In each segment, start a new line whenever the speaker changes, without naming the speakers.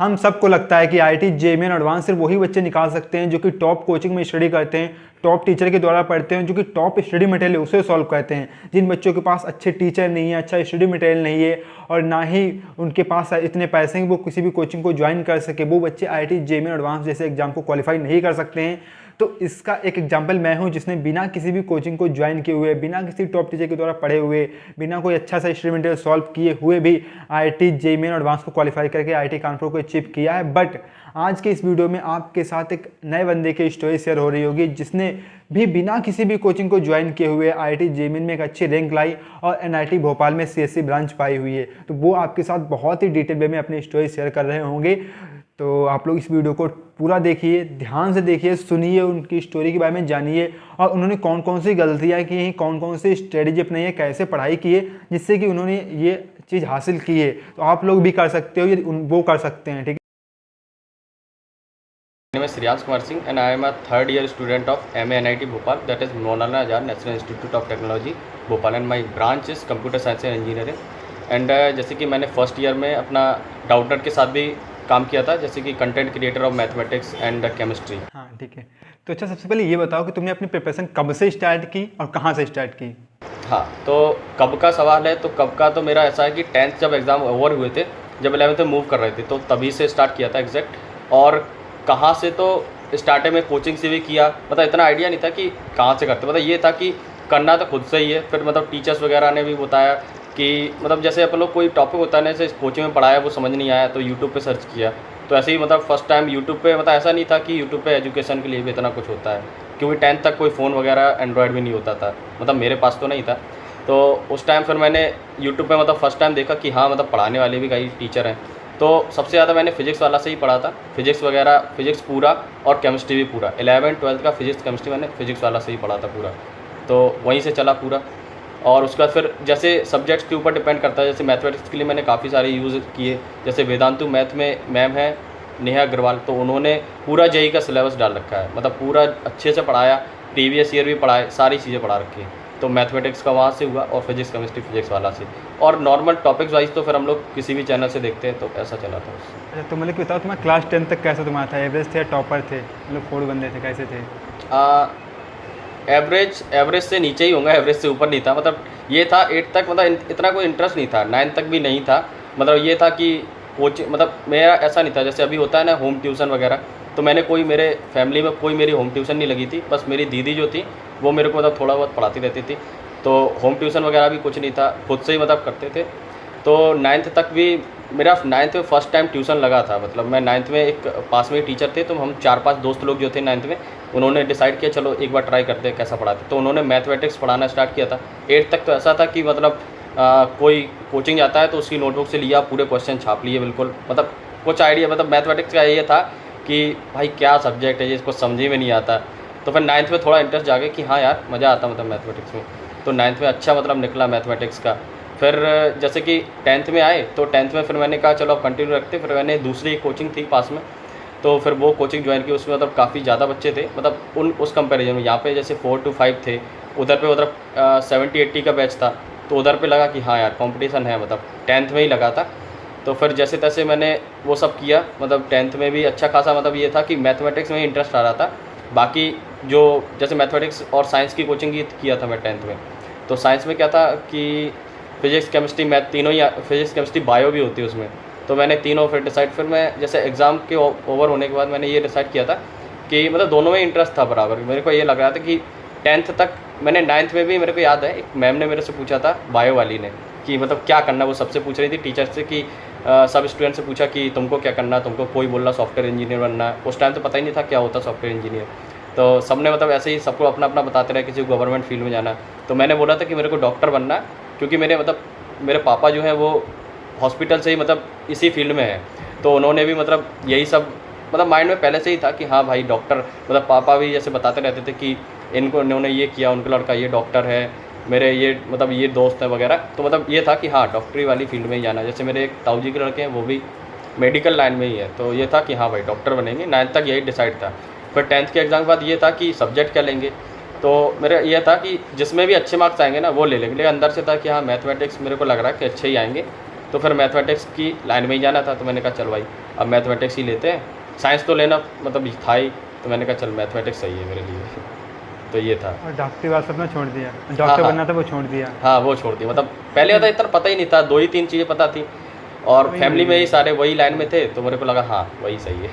हम सबको लगता है कि आईआईटी जेईई एडवांस सिर्फ वही बच्चे निकाल सकते हैं जो कि टॉप कोचिंग में स्टडी करते हैं, टॉप टीचर के द्वारा पढ़ते हैं, जो कि टॉप स्टडी मटेरियल उसे सॉल्व करते हैं। जिन बच्चों के पास अच्छे टीचर नहीं है, अच्छा स्टडी मटेरियल नहीं है और ना ही उनके पास इतने पैसे हैं वो किसी भी कोचिंग को ज्वाइन कर सके, वो बच्चे आईआईटी जेईई एडवांस जैसे एग्जाम को क्वालिफाई नहीं कर सकते हैं। तो इसका एक एग्जाम्पल मैं हूं, जिसने बिना किसी भी कोचिंग को ज्वाइन किए हुए, बिना किसी टॉप टीचर के द्वारा पढ़े हुए, बिना कोई अच्छा सा स्टडी मटेरियल सॉल्व किए हुए भी आईआईटी जेईई एडवांस को क्वालिफाई करके आईआईटी कानपुर को अचीव किया है। बट आज के इस वीडियो में आपके साथ एक नए बंदे की स्टोरी शेयर हो रही होगी, जिसने भी बिना किसी भी कोचिंग को ज्वाइन किए हुए आईआईटी जेईई में एक अच्छी रैंक लाई और एनआईटी भोपाल में सीएससी ब्रांच पाई हुई है। तो वो आपके साथ बहुत ही डिटेल वे में अपनी स्टोरी शेयर कर रहे होंगे। तो आप लोग इस वीडियो को पूरा देखिए, ध्यान से देखिए, सुनिए, उनकी स्टोरी के बारे में जानिए और उन्होंने कौन कौन सी गलतियाँ की हैं, कौन कौन सी स्ट्रेटेजी अपनाई है, कैसे पढ़ाई की है, जिससे कि उन्होंने ये चीज़ हासिल की है। तो आप लोग भी कर सकते हो, ये वो कर सकते हैं। ठीक है।
My name is Shreyans Kumar Singh and I am a third year student of MA NIT Bhopal, that is Maulana Azad National Institute of Technology Bhopal, and my branch is Computer Science and Engineering। And जैसे कि मैंने first year में अपना daughter के साथ भी काम किया था, जैसे कि content creator of mathematics and chemistry.
हाँ ठीक है। तो अच्छा, सबसे पहले ये बताओ कि तुमने अपनी प्रिपरेशन कब से स्टार्ट की और कहाँ से स्टार्ट की?
हाँ, तो कब का सवाल है, तो कब का तो मेरा ऐसा है कि 10th जब एग्ज़ाम ओवर हुए थे, जब 11th में मूव कर रहे थे, तो तभी से स्टार्ट किया था एग्जैक्ट। और कहाँ से, तो स्टार्टिंग में कोचिंग से भी किया, मतलब इतना आइडिया नहीं था कि कहाँ से करते, मतलब ये था कि करना तो खुद से ही है। फिर मतलब टीचर्स वगैरह ने भी बताया कि मतलब जैसे अपन लोग कोई टॉपिक होता है ना, जैसे कोचिंग में पढ़ाया वो समझ नहीं आया तो यूट्यूब पे सर्च किया। तो ऐसे ही मतलब फर्स्ट टाइम यूट्यूब पे, मतलब ऐसा नहीं था कि यूट्यूब पे एजुकेशन के लिए भी इतना कुछ होता है, क्योंकि 10th तक कोई फ़ोन वगैरह एंड्रॉयड भी नहीं होता था, मतलब मेरे पास तो नहीं था। तो उस टाइम फिर मैंने यूट्यूब पे मतलब फर्स्ट टाइम देखा कि हाँ, मतलब पढ़ाने वाले भी कई टीचर हैं। तो सबसे ज़्यादा मैंने फिजिक्स वाला से ही पढ़ा था, फिजिक्स वगैरह, फिजिक्स पूरा और केमिस्ट्री भी पूरा। 11th 12th का फिजिक्स केमिस्ट्री मैंने फिजिक्स वाला से ही पढ़ा था पूरा, तो वहीं से चला पूरा। और उसके बाद फिर जैसे सब्जेक्ट्स के ऊपर डिपेंड करता है, जैसे मैथमेटिक्स के लिए मैंने काफ़ी सारे यूज़ किए, जैसे वेदांतु मैथ में मैम है नेहा अग्रवाल, तो उन्होंने पूरा जेईई का सिलेबस डाल रखा है, मतलब पूरा अच्छे से पढ़ाया, प्रीवियस ईयर भी पढ़ाए, सारी चीज़ें पढ़ा रखी हैं। तो मैथमेटिक्स का वहाँ से हुआ और फिजिक्स केमिस्ट्री फिजिक्स वाला से, और नॉर्मल टॉपिक्स वाइज तो फिर हम लोग किसी भी चैनल से देखते हैं, तो ऐसा चला था उससे।
अच्छा, तो मतलब बताओ तुम्हारा क्लास 10 तक कैसा तुम्हारा था? एवरेज थे या टॉपर थे? मतलब फोड़ बंदे थे, कैसे थे?
एवरेज से नीचे ही होगा, एवरेज से ऊपर नहीं था। मतलब ये था 8th तक, मतलब इतना कोई इंटरेस्ट नहीं था, 9th तक भी नहीं था। मतलब ये था कि कोचिंग, मतलब मेरा ऐसा नहीं था जैसे अभी होता है ना होम ट्यूशन वगैरह, तो मैंने कोई, मेरे फैमिली में कोई मेरी होम ट्यूशन नहीं लगी थी, बस मेरी दीदी जो थी वो मेरे को मतलब थोड़ा बहुत पढ़ाती रहती थी। तो होम ट्यूशन वगैरह भी कुछ नहीं था, खुद से ही मतलब करते थे। तो 9th तक भी मेरा 9th में फ़र्स्ट टाइम ट्यूशन लगा था। मतलब मैं 9th में, एक पास में ही टीचर थे, तो हम 4-5 दोस्त लोग जो थे 9th में, उन्होंने डिसाइड किया चलो एक बार ट्राई करते हैं कैसा पढ़ाते। तो उन्होंने मैथमेटिक्स पढ़ाना स्टार्ट किया था। 8th तक तो ऐसा था कि मतलब कोई कोचिंग जाता है तो उसकी नोटबुक से लिया, पूरे क्वेश्चन छाप लिए बिल्कुल, मतलब कुछ आइडिया, मतलब मैथमेटिक्स का ये था कि भाई क्या सब्जेक्ट है ये, इसको समझ में नहीं आता। तो फिर 9th में थोड़ा इंटरेस्ट जागे कि हाँ यार मज़ा आता मतलब मैथमेटिक्स में, तो 9th में अच्छा मतलब निकला मैथमेटिक्स का। फिर जैसे कि 10th में आए, तो 10th में फिर मैंने कहा चलो अब कंटिन्यू रखते। फिर मैंने दूसरी कोचिंग थी पास में, तो फिर वो कोचिंग ज्वाइन की। उसमें मतलब काफ़ी ज़्यादा बच्चे थे, मतलब उस कंपैरिजन में यहाँ पे जैसे 4 to 5 थे, उधर पे उधर 70-80 का बैच था। तो उधर पे लगा कि हाँ यार कंपटीशन है, मतलब 10th में ही लगा था। तो फिर जैसे तैसे मैंने वो सब किया, मतलब 10th में भी अच्छा खासा, मतलब ये था कि मैथमेटिक्स में ही इंटरेस्ट आ रहा था। बाकी जो जैसे मैथमेटिक्स और साइंस की कोचिंग ही किया था मैं 10th में। तो साइंस में क्या था कि फिजिक्स केमिस्ट्री मैथ तीनों ही, फिजिक्स केमिस्ट्री बायो भी होती है उसमें, तो मैंने तीनों फिर डिसाइड, फिर मैं जैसे एग्ज़ाम के ओवर होने के बाद मैंने ये डिसाइड किया था कि मतलब दोनों में इंटरेस्ट था बराबर। मेरे को ये लग रहा था कि 10th तक मैंने, 9th में भी मेरे को याद है एक मैम ने मेरे से पूछा था, बायो वाली ने, कि मतलब क्या करना, वो सबसे पूछ रही थी टीचर से कि सब स्टूडेंट से पूछा कि तुमको क्या करना, तुमको कोई बोल रहा सॉफ्टवेयर इंजीनियर बनना है। उस टाइम तो पता ही नहीं था क्या होता सॉफ्टवेयर इंजीनियर, तो सबने मतलब ऐसे ही सबको अपना अपना बताते रहे, किसी को गवर्नमेंट फील्ड में जाना है। तो मैंने बोला था कि मेरे को डॉक्टर बनना है, क्योंकि मेरे पापा जो हैं वो हॉस्पिटल से ही मतलब इसी फील्ड में है। तो उन्होंने भी मतलब यही सब मतलब माइंड में पहले से ही था कि हाँ भाई डॉक्टर, मतलब पापा भी जैसे बताते रहते थे कि इन्होंने ये किया, उनका लड़का ये डॉक्टर है, मेरे ये मतलब ये दोस्त है वगैरह। तो मतलब ये था कि हाँ डॉक्टरी वाली फील्ड में ही जाना। जैसे मेरे एक ताऊ जी के लड़के हैं, वो भी मेडिकल लाइन में ही है, तो ये था कि हाँ भाई डॉक्टर बनेंगे। 9th तक यही डिसाइड था। फिर 10th के एग्ज़ाम के बाद ये था कि सब्जेक्ट क्या लेंगे, तो मेरा ये था कि जिसमें भी अच्छे मार्क्स आएंगे ना वो ले लेंगे। लेकिन अंदर से था कि हाँ मैथमेटिक्स मेरे को लग रहा है कि अच्छे ही आएंगे, तो फिर मैथमेटिक्स की लाइन में ही जाना था। तो मैंने कहा चल भाई अब मैथमेटिक्स ही लेते हैं, साइंस तो लेना मतलब था ही, तो मैंने कहा चल मैथमेटिक्स सही है मेरे लिए। तो ये था।
और डॉक्टरी वाला सपना छोड़ दिया, डॉक्टर
हाँ।
बनना था वो छोड़ दिया।
हाँ वो छोड़ दी, मतलब पहले था इतना पता ही नहीं था, 2 ही 3 चीज़ें पता थी और
वही
फैमिली में
वही।
ही सारे वही लाइन में थे, तो मेरे को लगा हाँ वही सही है।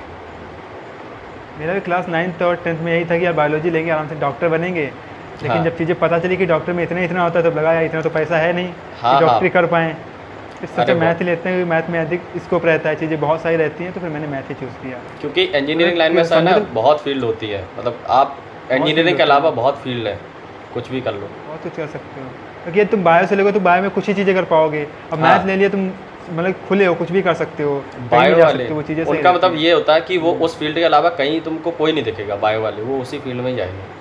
मेरा भी क्लास 9th और 10th में यही था कि यार बायोलॉजी लेंगे आराम से डॉक्टर बनेंगे, लेकिन
हाँ।
जब चीज़ें पता चली कि डॉक्टर में इतना होता है, तब लगा यार इतना तो पैसा है नहीं
हाँ,
कि डॉक्टरी
हाँ।
कर पाएँ। इस
अरे
सोचा मैथ
बहुत,
ही लेते हैं, क्योंकि मैथ में अधिक स्कोप रहता है, चीज़ें बहुत सारी रहती हैं, तो फिर मैंने मैथ ही चूज़ किया।
क्योंकि इंजीनियरिंग लाइन में ऐसा है ना,
समझ लो,
बहुत फील्ड होती है, मतलब आप
फील्ड
इंजीनियरिंग के
होती
अलावा
है,
बहुत फील्ड है, कुछ भी कर लो।
बहुत कुछ कर सकते हो, क्योंकि ये तुम बायो से लोगे तो बायो में कुछ ही चीज़ें कर पाओगे। अब
हाँ।
मैथ ले लिया तुम, मतलब खुले हो, कुछ भी कर सकते हो, कहीं भी
बायो
जा
वाले
सकते हो, वो चीज़ें सही
उनका
रहती
मतलब
हैं।
ये होता है कि वो उस फील्ड के अलावा कहीं तुमको कोई नहीं दिखेगा, बायो वाले वो उसी फील्ड में ही जाएंगे।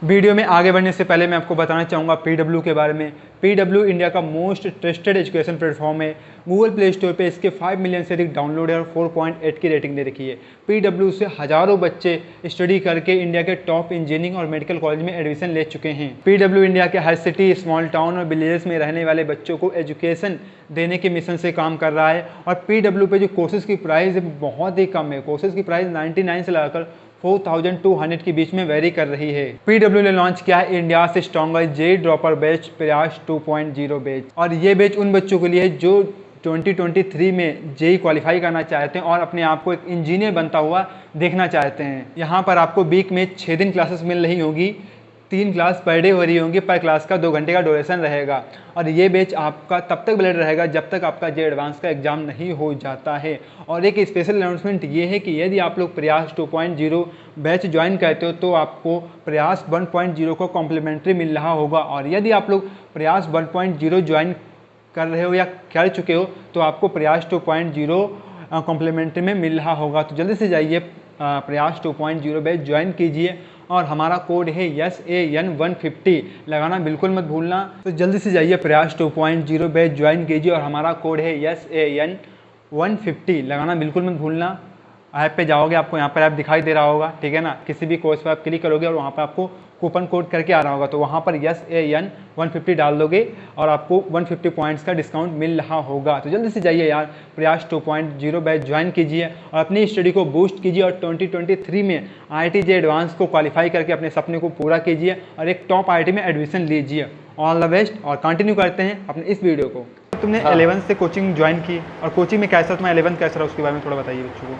वीडियो में आगे बढ़ने से पहले मैं आपको बताना चाहूँगा पीडब्ल्यू के बारे में। पीडब्ल्यू इंडिया का मोस्ट ट्रस्टेड एजुकेशन प्लेटफॉर्म है। गूगल प्ले स्टोर पे इसके 5 मिलियन से अधिक डाउनलोड है और 4.8 की रेटिंग दे रखी है। पीडब्ल्यू से हज़ारों बच्चे स्टडी करके इंडिया के टॉप इंजीनियरिंग और मेडिकल कॉलेज में एडमिशन ले चुके हैं। पीडब्ल्यू इंडिया के हर सिटी, स्मॉल टाउन और विलेजेस में रहने वाले बच्चों को एजुकेशन देने के मिशन से काम कर रहा है। और पीडब्ल्यू पे जो कोर्सेज की प्राइस है बहुत ही कम है। कोर्सेज की प्राइस 99 से लगाकर 4200 के बीच में वेरी कर रही है। पीडब्ल्यू ने लॉन्च किया है इंडिया से स्ट्रॉन्गर जे ड्रॉपर बैच प्रयास 2.0 बैच, और ये बैच उन बच्चों के लिए है जो 2023 में जेई क्वालिफाई करना चाहते हैं और अपने आप को एक इंजीनियर बनता हुआ देखना चाहते हैं। यहाँ पर आपको वीक में 6 दिन क्लासेस मिल रही होगी, 3 क्लास पर डे हो रही होंगी, पर क्लास का 2 घंटे का ड्यूरेशन रहेगा। और ये बैच आपका तब तक वैलिड रहेगा जब तक आपका जे एडवांस का एग्जाम नहीं हो जाता है। और एक स्पेशल अनाउंसमेंट ये है कि यदि आप लोग प्रयास 2.0 बैच ज्वाइन करते हो तो आपको प्रयास 1.0 को कॉम्प्लीमेंट्री मिल रहा होगा, और यदि आप लोग प्रयास 1.0 ज्वाइन कर रहे हो या कर चुके हो तो आपको प्रयास 2.0 कॉम्प्लीमेंट्री में मिल रहा होगा। तो जल्दी से जाइए प्रयास 2.0 बैच ज्वाइन कीजिए, और हमारा कोड है SAN150 लगाना बिल्कुल मत भूलना। तो जल्दी से जाइए प्रयास 2.0 बैच ज्वाइन कीजिए और हमारा कोड है SAN150 लगाना बिल्कुल मत भूलना। ऐप पे जाओगे, आपको यहाँ पर ऐप दिखाई दे रहा होगा, ठीक है ना। किसी भी कोर्स पर आप क्लिक करोगे और वहाँ पर आपको कूपन कोड करके आ रहा होगा, तो वहाँ पर SAN150 डाल दोगे और आपको 150 पॉइंट्स का डिस्काउंट मिल रहा होगा। तो जल्दी से जाइए यार प्रयास 2.0 बैच ज्वाइन कीजिए और अपनी स्टडी को बूस्ट कीजिए, और 2023 में IIT जे एडवांस को क्वालिफाई करके अपने सपने को पूरा कीजिए और एक टॉप IIT में एडमिशन लीजिए। All the best. और कंटिन्यू करते हैं अपने इस वीडियो को। तुमने 11th से कोचिंग ज्वाइन की, और कोचिंग में कैसा तुम्हारा 11th कैसा रहा, उसके बारे में थोड़ा बताइए बच्चों को।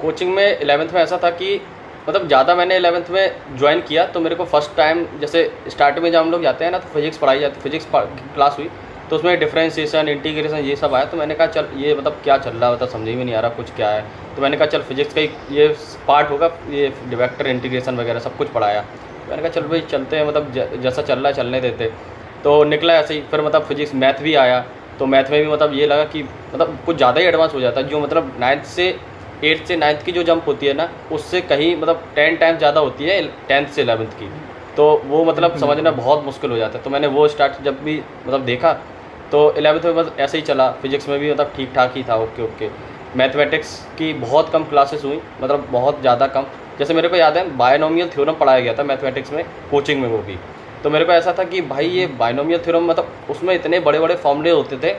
कोचिंग में 11th में ऐसा था कि मतलब ज़्यादा मैंने 11th में ज्वाइन किया, तो मेरे को फर्स्ट टाइम जैसे स्टार्ट में जब हम लोग जाते हैं ना तो फिजिक्स पढ़ाई जाती, फिजिक्स क्लास हुई, तो उसमें डिफरेंशिएशन, इंटीग्रेशन ये सब आया, तो मैंने कहा चल ये मतलब क्या चल रहा है, मतलब समझ में नहीं आ रहा कुछ क्या है। तो मैंने कहा चल फिजिक्स का ही ये पार्ट होगा, ये वेक्टर इंटीग्रेशन वगैरह सब कुछ पढ़ाया। मैंने कहा चल भाई चलते हैं, मतलब जैसा चल रहा है चलने देते। तो निकला ऐसे ही। फिर मतलब फिजिक्स मैथ भी आया, तो मैथ में भी मतलब ये लगा कि मतलब कुछ ज़्यादा ही एडवांस हो जाता है, जो मतलब 9th से 8th से 9th की जो जंप होती है ना, उससे कहीं मतलब 10 टाइम्स ज़्यादा होती है 10th से 11th की। तो वो मतलब समझना बहुत मुश्किल हो जाता है। तो मैंने वो स्टार्ट जब भी मतलब देखा, तो 11th में बस ऐसे ही चला। फिजिक्स में भी मतलब ठीक ठाक ही था, ओके ओके। मैथमेटिक्स की बहुत कम क्लासेस हुई, मतलब बहुत ज़्यादा कम। जैसे मेरे को याद है बायनोमियल थ्योरम पढ़ाया गया था मैथमेटिक्स में, कोचिंग में वो भी। तो मेरे को ऐसा था कि भाई ये बायनोमियल थ्योरम मतलब उसमें इतने बड़े बड़े फॉर्मूले होते थे,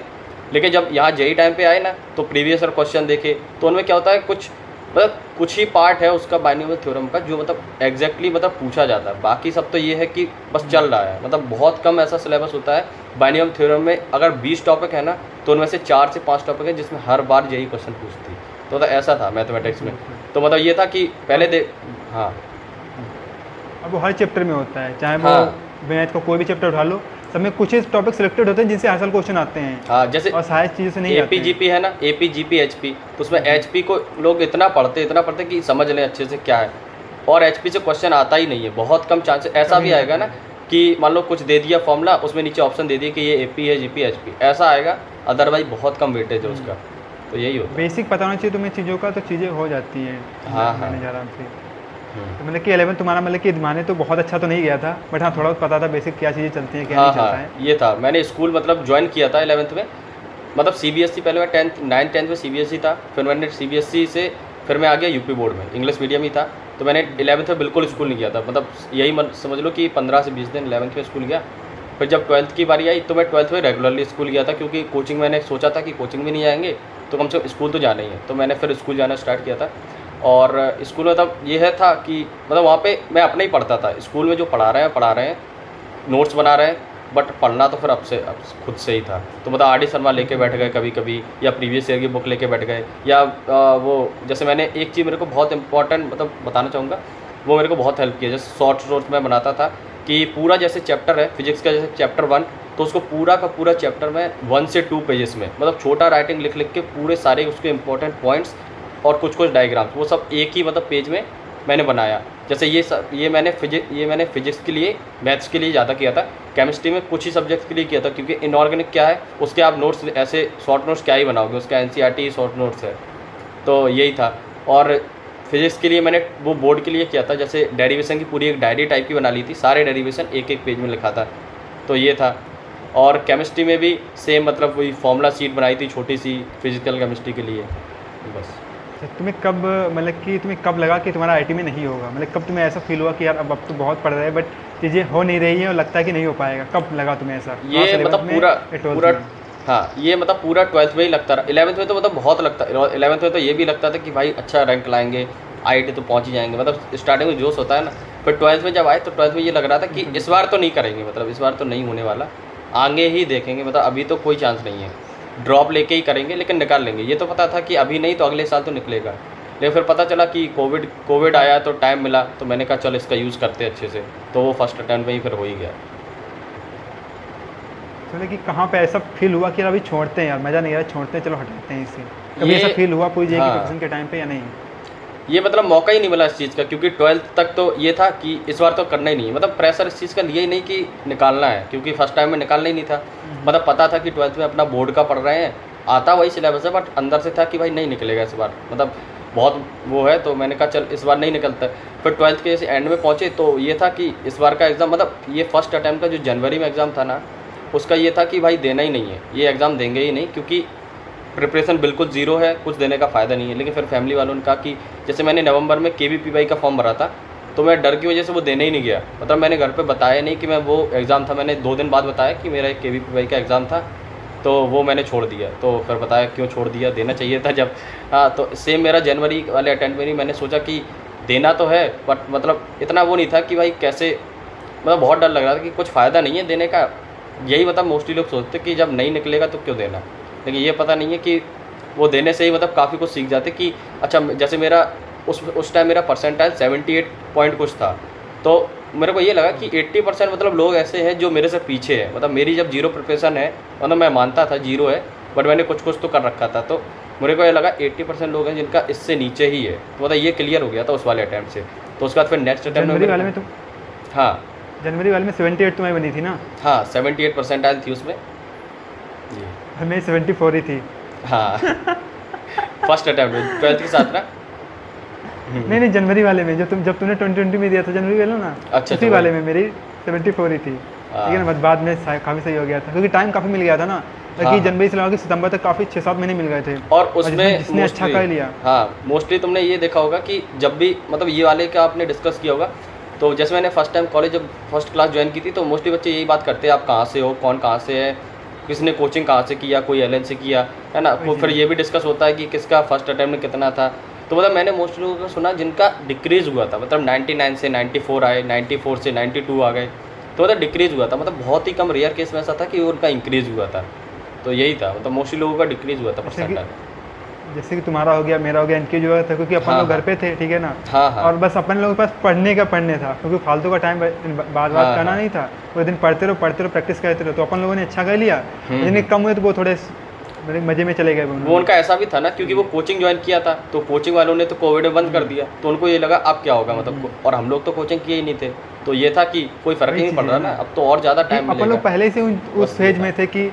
लेकिन जब यहाँ जेई टाइम पे आए ना तो प्रीवियस ईयर क्वेश्चन देखे, तो उनमें क्या होता है कुछ मतलब कुछ ही पार्ट है उसका बायनोमियल थ्योरम का जो मतलब एग्जैक्टली मतलब पूछा जाता है। बाकी सब तो ये है कि बस चल रहा है, मतलब बहुत कम ऐसा सिलेबस होता है बायनोमियल थ्योरम में। अगर 20 टॉपिक है ना तो उनमें से 4 से 5 टॉपिक है जिसमें हर बार जेई क्वेश्चन पूछती। तो मतलब ऐसा था मैथमेटिक्स में। तो मतलब ये था कि पहले हाँ,
अब वो हर चैप्टर में होता है, चाहे वो
हाँ।
मैथ का कोई भी चैप्टर उठा लो, सब में कुछ टॉपिक सिलेक्टेड होते हैं जिनसे हर साल क्वेश्चन आते हैं,
हाँ जैसे
और सारी चीज़ों से नहीं आते हैं।
APGP है ना, APGP HP, तो उसमें HP को लोग इतना पढ़ते कि समझ लें अच्छे से क्या है, और HP से क्वेश्चन आता ही नहीं है, बहुत कम चांस। ऐसा भी आएगा ना कि मान लो कुछ दे दिया फॉर्मूला, उसमें नीचे ऑप्शन दे दिए कि ये AP है, GP, HP, ऐसा आएगा। अदरवाइज बहुत कम वेटेज है उसका। तो यही होता है।
बेसिक पता होना चाहिए तुम्हें चीज़ों का, तो चीज़ें हो जाती हैं
हाँ, हाँ।
मैंने आराम से। तो मतलब कि 11 तुम्हारा मतलब कि माने तो बहुत अच्छा तो नहीं गया था, बट हाँ थोड़ा बहुत पता था बेसिक क्या चीज़ें चलती हैं क्या
हाँ
नहीं चलता है।
हाँ, ये था। मैंने स्कूल मतलब ज्वाइन किया था 11th में, मतलब CBSE पहले मैं 9th 10th में CBSE था, फिर मैंने CBSE से फिर मैं आ गया UP बोर्ड में, इंग्लिश मीडियम ही था। तो मैंने 11th में बिल्कुल स्कूल नहीं किया था, मतलब यही समझ लो कि 15 से 20 दिन 11th में स्कूल गया। फिर जब 12th की बारी आई तो मैं 12th में रेगुलरली स्कूल गया था, क्योंकि कोचिंग मैंने सोचा था कि कोचिंग भी नहीं जाएंगे तो कम से कम स्कूल तो जाना ही है। तो मैंने फिर स्कूल जाना स्टार्ट किया था। और स्कूल में तब ये है था कि मतलब वहाँ पे मैं अपना ही पढ़ता था। स्कूल में जो पढ़ा रहे हैं, नोट्स बना रहे हैं, बट पढ़ना तो फिर अब खुद से ही था। तो मतलब आर डी शर्मा लेके बैठ गए कभी कभी, या प्रीवियस ईयर की बुक लेके बैठ गए, या वो जैसे मैंने एक चीज़ मेरे को बहुत इंपॉर्टेंट मतलब बताना चाहूँगा, वो मेरे को बहुत हेल्प किया। जैसे शॉर्ट नोट्स मैं बनाता था कि पूरा जैसे चैप्टर है फिजिक्स का, जैसे चैप्टर 1, तो उसको पूरा का पूरा चैप्टर में 1 से 2 पेजेस में मतलब छोटा राइटिंग लिख लिख के पूरे सारे उसके इंपॉर्टेंट पॉइंट्स और कुछ कुछ डायग्राम्स वो सब एक ही मतलब पेज में मैंने बनाया। जैसे ये मैंने फिजिक्स के लिए, मैथ्स के लिए ज़्यादा किया था। केमिस्ट्री में कुछ ही सब्जेक्ट के लिए किया था, क्योंकि इनऑर्गेनिक क्या है उसके आप नोट्स ऐसे शॉर्ट नोट्स क्या ही बनाओगे, उसका एनसीईआरटी शॉर्ट नोट्स है। तो यही था। और फिजिक्स के लिए मैंने वो बोर्ड के लिए किया था, जैसे डेरिवेशन की पूरी एक डायरी टाइप की बना ली थी, सारे डेरिवेशन एक एक पेज में लिखा था। तो ये था। और केमिस्ट्री में भी सेम मतलब वही फॉर्मूला शीट बनाई थी छोटी सी फिजिकल केमिस्ट्री के लिए, बस।
तो तुम्हें कब मतलब कि तुम्हें कब लगा कि तुम्हारा आईटी में नहीं होगा, मतलब कब तुम्हें ऐसा फील हुआ कि यार अब तो बहुत पढ़ रहे हैं बट चीज़ें हो नहीं रही हैं और लगता है कि नहीं हो पाएगा, कब लगा तुम्हें ऐसा?
ये मतलब पूरा हाँ, ये मतलब पूरा 12th में ही लगता रहा। 11th में तो मतलब बहुत लगता, 11th में तो ये भी लगता था कि भाई अच्छा रैंक लाएंगे, आईटी तो पहुंच ही जाएंगे, मतलब स्टार्टिंग में जोश होता है ना। फिर 12th में जब आए तो 12th में ये लग रहा था कि इस बार तो नहीं करेंगे, मतलब इस बार तो नहीं होने वाला, आगे ही देखेंगे, मतलब अभी तो कोई चांस नहीं है, ड्रॉप लेके ही करेंगे लेकिन निकाल लेंगे। ये तो पता था कि अभी नहीं तो अगले साल तो निकलेगा। लेकिन फिर पता चला कि कोविड आया तो टाइम मिला, तो मैंने कहा चल इसका यूज़ करते अच्छे से, तो वो फर्स्ट अटेम्प्ट में ही फिर हो ही गया।
चलो कि कहाँ पे ऐसा फील हुआ कि यार अभी छोड़ते हैं, यार मज़ा नहीं आ रहा, छोड़ते हैं, चलो हटाते हैं इसे, कभी ऐसा फील हुआ पूरी जेईई प्रिपरेशन के टाइम पे या नहीं?
ये मतलब मौका ही नहीं मिला इस चीज़ का, क्योंकि 12th तक तो ये था कि इस बार तो करना ही नहीं है, मतलब प्रेशर इस चीज़ का लिया ही नहीं कि निकालना है, क्योंकि फर्स्ट टाइम में निकालना ही नहीं था। मतलब पता था कि 12th में अपना बोर्ड का पढ़ रहे हैं, आता वही सिलेबस है, बट अंदर से था कि भाई नहीं निकलेगा इस बार, मतलब बहुत वो है। तो मैंने कहा चल इस बार नहीं निकलता। फिर 12th के जैसे एंड में पहुँचे तो ये था कि इस बार का एग्ज़ाम, मतलब ये फर्स्ट अटैम्प्ट का जो जनवरी में एग्ज़ाम था ना, उसका ये था कि भाई देना ही नहीं है, ये एग्ज़ाम देंगे ही नहीं, क्योंकि प्रिपरेशन बिल्कुल ज़ीरो है, कुछ देने का फ़ायदा नहीं है। लेकिन फिर फैमिली वालों ने कहा कि जैसे मैंने नवंबर में केवीपीवाई का फॉर्म भरा था, तो मैं डर की वजह से वो देने ही नहीं गया, मतलब मैंने घर पे बताया नहीं कि मैं वो एग्ज़ाम था, मैंने 2 दिन बाद बताया कि मेरा एक केवीपीवाई का एग्ज़ाम था, तो वो मैंने छोड़ दिया। तो फिर बताया क्यों छोड़ दिया, देना चाहिए था जब। हाँ, तो सेम मेरा जनवरी वाले अटेम्प्ट में ही मैंने सोचा कि देना तो है, बट मतलब इतना वो नहीं था कि भाई कैसे, मतलब बहुत डर लग रहा था कि कुछ फ़ायदा नहीं है देने का। यही मतलब मोस्टली लोग सोचते कि जब नहीं निकलेगा तो क्यों देना, लेकिन ये पता नहीं है कि वो देने से ही मतलब काफ़ी कुछ सीख जाते कि अच्छा, जैसे मेरा उस टाइम मेरा परसेंटाइल 78 पॉइंट कुछ था, तो मेरे को ये लगा कि 80% मतलब लोग ऐसे हैं जो मेरे से पीछे हैं। मतलब मेरी जब जीरो प्रिपरेशन है, मतलब मैं मानता था जीरो है, बट मैंने कुछ कुछ तो कर रखा था, तो मेरे को ये लगा 80% लोग हैं जिनका इससे नीचे ही है। तो मतलब ये क्लियर हो गया था उस वाले अटैम्प्ट से। तो उसके बाद फिर नेक्स्ट अटैम्प्ट
जनवरी वाले में तो,
हाँ
जनवरी वाले में 78 तुम्हें बनी थी ना?
हाँ, 78 परसेंटाइल थी उसमें,
हमें 74 ही थी।
हाँ। फर्स्ट अटैम्प्ट 12th के साथ ना।
नहीं, जनवरी वाले में जब तुमने 2020 में दिया था जनवरी वाले ना,
अच्छा,
उसी वाले में मेरी 74 ही थी।
हाँ।
लेकिन बाद में काफ़ी सही हो गया था, क्योंकि टाइम काफ़ी मिल गया था ना, क्योंकि जनवरी से लगा कि सितंबर तक काफ़ी 6-7 महीने मिल गए थे,
और उसमें
जिसने अच्छा कर लिया।
हाँ, मोस्टली तुमने ये देखा होगा कि जब भी मतलब ये वाले का आपने डिस्कस किया होगा, तो जैसे मैंने फर्स्ट टाइम कॉलेज जब फर्स्ट क्लास ज्वाइन की थी, तो मोस्टली बच्चे यही बात करते हैं आप कहाँ से हो, कौन कहाँ से है, किसने कोचिंग कहाँ से किया, कोई एलएन से किया, है ना। फिर ये भी डिस्कस होता है कि किसका फर्स्ट अटैम्प्ट में कितना था। तो मतलब मैंने मोस्टली लोगों को सुना जिनका डिक्रीज़ हुआ था, मतलब 99 से 94 आए, 94 से 92 आ गए, तो मतलब डिक्रीज़ हुआ था। मतलब बहुत ही कम रेयर केस में ऐसा था कि उनका इंक्रीज़ हुआ था। तो यही था, मतलब मोस्टली लोगों का डिक्रीज़ हुआ था परसेंटाइल।
जैसे कि तुम्हारा हो गया, मेरा हो गया, इनकी जो था, क्योंकि अपन लोग घर पे थे, ठीक है ना।
हाँ, हाँ।
और बस अपन लोगों के पास पढ़ने था, क्योंकि फालतू का टाइम बात करना नहीं था। पूरे दिन पढ़ते रहो प्रैक्टिस करते रहो। तो अपन लोगों ने अच्छा कर लिया, जिनके कम हुए तो वो थोड़े मजे में चले गए।
वो उनका ऐसा भी था ना, क्योंकि वो कोचिंग ज्वाइन किया था, तो कोचिंग वालों ने तो कोविड में बंद कर दिया, तो उनको ये लगा अब क्या होगा, मतलब और हम लोग तो कोचिंग किए ही नहीं थे, तो ये था कि कोई फर्क ही नहीं पड़ रहा ना, अब तो और ज़्यादा टाइम मिलेगा।
अपन लोग पहले से उस फेज में थे कि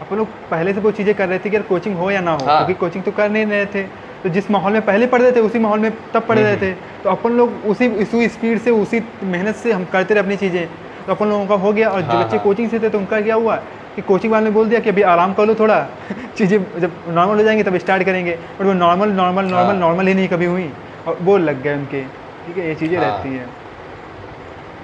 अपन लोग पहले से वो चीज़ें कर रहे थे कि यार कोचिंग हो या ना हो, क्योंकि कोचिंग तो कर नहीं रहे थे, तो जिस माहौल में पहले पढ़ रहे थे उसी माहौल में तब पढ़ रहे थे, तो अपन लोग उसी स्पीड से उसी मेहनत से हम करते रहे अपनी चीज़ें, तो अपन लोगों का हो गया। और जो बच्चे कोचिंग से थे तो उनका क्या हुआ कि कोचिंग वाले ने बोल दिया कि अभी आराम कर लो थोड़ा, चीज़ें जब नॉर्मल हो जाएंगी तब स्टार्ट करेंगे, और वो नॉर्मल ही नहीं कभी हुई, और वो लग गए उनके। ठीक है, ये चीज़ें रहती है।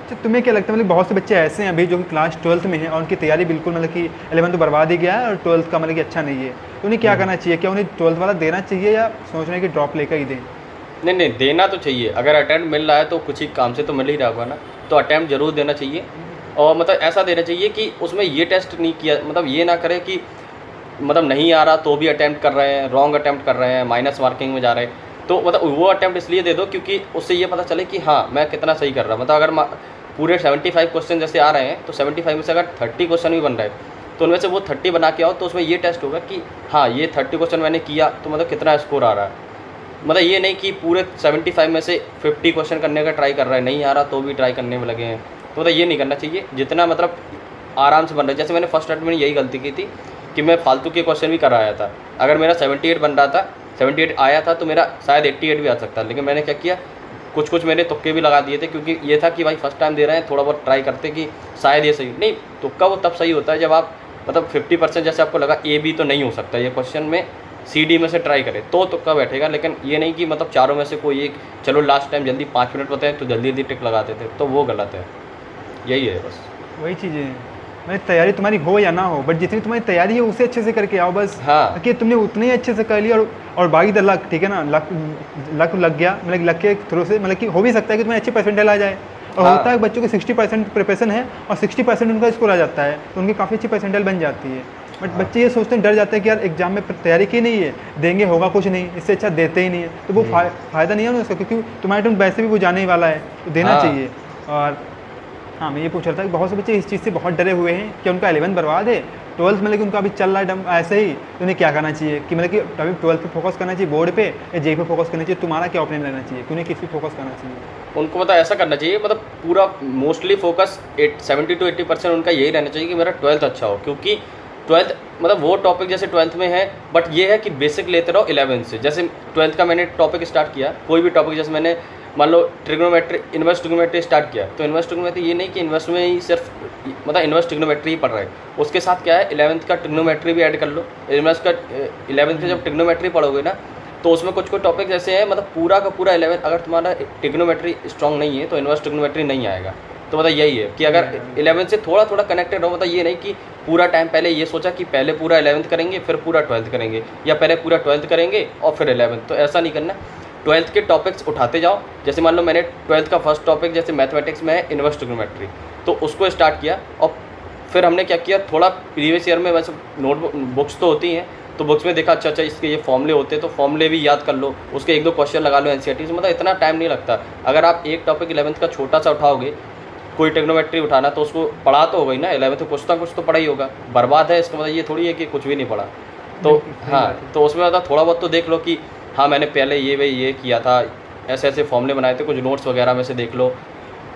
अच्छा, तुम्हें क्या लगता है मतलब बहुत से बच्चे ऐसे हैं अभी जो कि क्लास 12th में हैं और उनकी तैयारी बिल्कुल मतलब कि 11th तो बर्बाद ही गया है और 12th का मतलब कि अच्छा नहीं है, तो उन्हें क्या करना चाहिए? क्या उन्हें 12th वाला देना चाहिए या सोच रहे हैं कि ड्रॉप लेकर ही दें?
नहीं नहीं, देना तो चाहिए। अगर अटेम्प्ट मिल रहा है तो कुछ ही काम से तो मिल ही रहा होगा ना, तो अटेम्प्ट जरूर देना चाहिए। और मतलब ऐसा देना चाहिए कि उसमें ये टेस्ट नहीं किया, मतलब ये ना करे कि मतलब नहीं आ रहा तो भी अटेम्प्ट कर रहे हैं, रॉन्ग अटेम्प्ट कर रहे हैं, माइनस मार्किंग में जा रहे हैं। तो मतलब वो अटेम्प्ट इसलिए दे दो क्योंकि उससे ये पता चले कि हाँ मैं कितना सही कर रहा हूँ। मतलब अगर पूरे 75 क्वेश्चन जैसे आ रहे हैं तो 75 में से अगर 30 क्वेश्चन भी बन रहे हैं तो उनमें से वो 30 बना के आओ, तो उसमें ये टेस्ट होगा कि हाँ ये 30 क्वेश्चन मैंने किया तो मतलब कितना स्कोर आ रहा है। मतलब ये नहीं कि पूरे 75 में से 50 क्वेश्चन करने का ट्राई कर रहा है, नहीं आ रहा तो भी ट्राई करने में लगे हैं, तो मतलब ये नहीं करना चाहिए। जितना मतलब आराम से बन रहा है, जैसे मैंने फर्स्ट अटेम्प्ट में यही गलती की थी कि मैं फालतू के क्वेश्चन भी कराया था। अगर मेरा 78 बन रहा था, 78 आया था तो मेरा शायद 88 भी आ सकता, लेकिन मैंने क्या किया, कुछ मैंने तुक्के भी लगा दिए थे, क्योंकि ये था कि भाई फर्स्ट टाइम दे रहे हैं, थोड़ा बहुत ट्राई करते कि शायद ये सही नहीं। तुक्का वो तब सही होता है जब आप मतलब 50% जैसे आपको लगा ए बी तो नहीं हो सकता ये क्वेश्चन में, सी डी में से ट्राई करें तो तुक्का बैठेगा। लेकिन ये नहीं कि मतलब चारों में से कोई एक, चलो लास्ट टाइम जल्दी 5 मिनट बताएं तो जल्दी जल्दी टिक लगाते थे, तो वो गलत है। यही है बस।
वही चीज़ें हैं, मतलब तैयारी तुम्हारी हो या ना हो, बट जितनी तुम्हारी तैयारी है उसे अच्छे से करके आओ बस।
हाँ
कि तुमने उतने ही अच्छे से कर लिया और बाकी द लक, ठीक है ना, लक लग गया, मतलब लक के थ्रू से मतलब कि हो भी सकता है कि तुम्हें अच्छे परसेंटाइल आ जाए। और
हाँ।
होता है बच्चों को 60% प्रिपरेशन है और 60% उनका स्कोर आ जाता है, तो उनकी काफ़ी अच्छी परसेंटाइल बन जाती है। बट
हाँ।
बच्चे ये सोचते हैं, डर जाते हैं कि यार एग्जाम में तैयारी की नहीं है, देंगे होगा कुछ नहीं, इससे अच्छा देते ही नहीं है, तो वो फ़ायदा नहीं है ना उसका, क्योंकि तुम्हारे टाइम वैसे भी वो जाने ही वाला है, तो देना
हाँ।
चाहिए। और हाँ, मैं ये पूछ रहा था कि बहुत से बच्चे इस चीज़ से बहुत डरे हुए हैं कि उनका 11th बर्बाद है, 12th मतलब कि उनका अभी चल रहा है डम ऐसे ही, तो उन्हें क्या करना चाहिए? कि मतलब कि अभी 12th पे फोकस करना चाहिए बोर्ड पे या जेई पे फोकस करना चाहिए? तुम्हारा क्या ओपिनियन रहना चाहिए कि उन्हें किस पे फोकस करना चाहिए?
उनको मतलब ऐसा करना चाहिए, मतलब पूरा मोस्टली फोकस 70 to 80% उनका यही रहना चाहिए कि मेरा 12th अच्छा हो, क्योंकि 12th मतलब वो टॉपिक जैसे 12th में है, बट ये है कि बेसिक लेते रहो 11th से। जैसे 12th का मैंने टॉपिक स्टार्ट किया, कोई भी टॉपिक, जैसे मैंने मान लो ट्रिग्नोमेट्री, इन्वर्स ट्रिग्नोमेट्री स्टार्ट किया, तो इन्वर्स ट्रिग्नोमेट्री ये नहीं कि इन्वर्स में ही सिर्फ मतलब इन्वर्स ट्रिग्नोमेट्री ही पढ़ रहे हैं, उसके साथ क्या है 11th का ट्रिग्नोमेट्री भी ऐड कर लो। इन्वर्स का 11th का जब ट्रिग्नोमेट्री पढ़ोगे ना, तो उसमें कुछ टॉपिक ऐसे हैं, मतलब पूरा का पूरा 11, अगर तुम्हारा ट्रिग्नोमेट्री स्ट्रॉन्ग नहीं है तो इन्वर्स ट्रिग्नोमेट्री नहीं आएगा। तो मतलब यही है कि अगर 11th से थोड़ा थोड़ा कनेक्टेड रहो, मतलब ये नहीं कि पूरा टाइम पहले ये सोचा कि पहले पूरा 11th करेंगे फिर पूरा 12th करेंगे, या पहले पूरा 12th करेंगे और फिर 11th, तो ऐसा नहीं करना। 12th के टॉपिक्स उठाते जाओ। जैसे मान लो मैंने 12th का फर्स्ट टॉपिक जैसे मैथमेटिक्स में है इन्वर्स ट्रिग्नोमेट्री, तो उसको स्टार्ट किया, और फिर हमने क्या किया, थोड़ा प्रीवियस ईयर में वैसे नोटबुक बुक्स तो होती हैं, तो बुक्स में देखा अच्छा इसके ये फॉर्मूले होते हैं, तो फॉर्मूले भी याद कर लो, उसके 1-2 क्वेश्चन लगा लो एनसीईआरटी से, मतलब इतना टाइम नहीं लगता। अगर आप एक टॉपिक 11th का छोटा सा उठाओगे, कोई ट्रिग्नोमेट्री उठाना, तो उसको पढ़ा तो होगा ही ना, 11th में कुछ ना कुछ तो पढ़ा ही होगा। बर्बाद है इसका मतलब ये थोड़ी है कि कुछ भी नहीं पढ़ा। तो हाँ, तो उसमें मतलब थोड़ा बहुत तो देख लो कि हाँ मैंने पहले ये किया था, ऐसे ऐसे फॉर्मूले बनाए थे, कुछ नोट्स वगैरह में से देख लो,